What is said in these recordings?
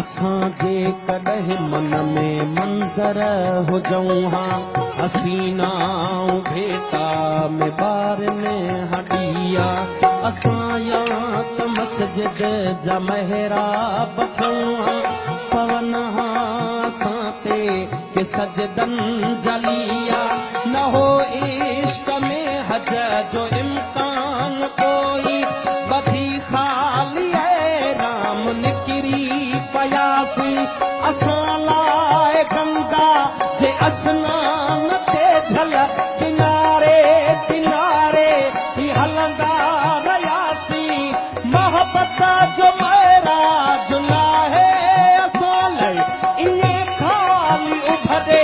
असां जे कॾहिं मन में मंदर हुजऊं हा हसीनाऊं भेटा में ॿार में हॾिया असां या त मस्जिद जा महराब थियूं हा पवन हा असां ते के सजदन जलिया न हो इश्क में हज जो इम्कान कोई बधी खाली है राम निकिरी पयासी असां लाइ गंगा जे अस्नान ते झल किनारे किनारे ही हलंदा रहियासीं मोहब्बत जो महराज नाहे असां लाइ इएं खाली उभरे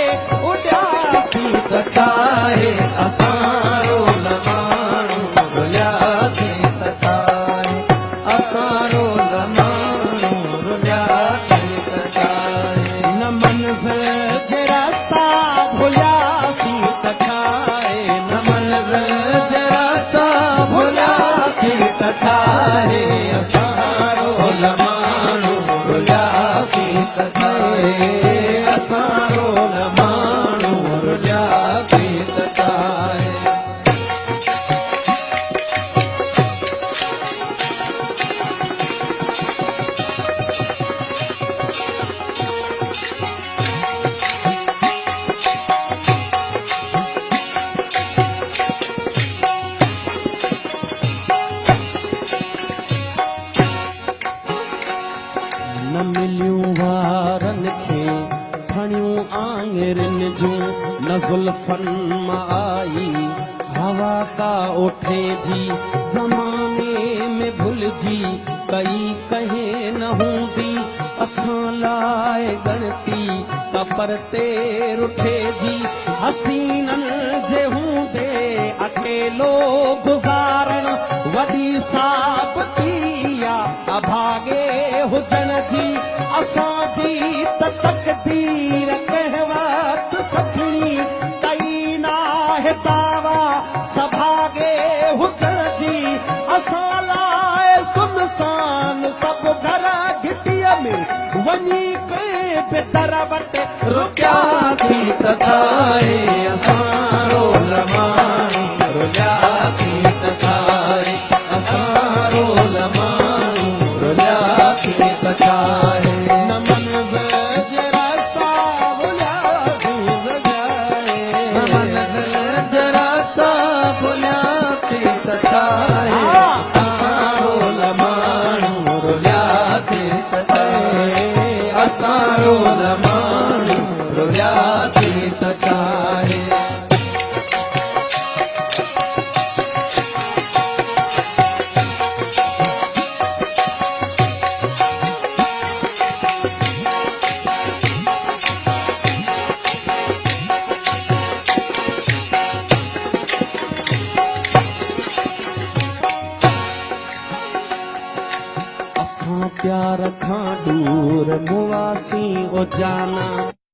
उॾियासीं त छाहे असां रोल माण्हू रुलियासीं त छाहे असां रोल माण्हू रुलियासीं त छाहे न मंज़िल जे रस्ता भुलियासीं त छाहे न मंज़िल जे रस्ता भुलियासीं त छाहे असां रोल माण्हू रुलियासीं त छाहे असां रोल माण्हू रुलियासीं त छाहे न मिलियूं वारनि खे खणियूं आङिरियुनि जूं न ज़ुल्फनि मां आई हवा का ओठे जी ज़माने में भुलिजी कई कहे न हूंदी असां लाइ गणती कपर ते रुठे जी हसीननि जे हूंदे अकेलो गुज़ारण वॾी साबिती अभागे हुजण जी असांजी त तक़दीर कंहिं वक़्तु सखणी कई नाहे दावा सभागे हुजण जी असां लाइ सुनसान सभु घर घिटीअ में वञी कंहिं बि दर वटि रुकियासीं त छाहे असां रोल माण्हू रुलियासीं त छाहे असां रोल माण्हू रुलियासीं त छाहे न मंज़िल जे रस्ता भुलियासीं त छाहे न मंज़िल जे रस्ता भुलियासीं त छाहे असां रोल माण्हू रुलियासीं त छाहे असां रोल माण्हू रुलियासीं त छाहे प्यार खां दूर मुआसी ओ जाना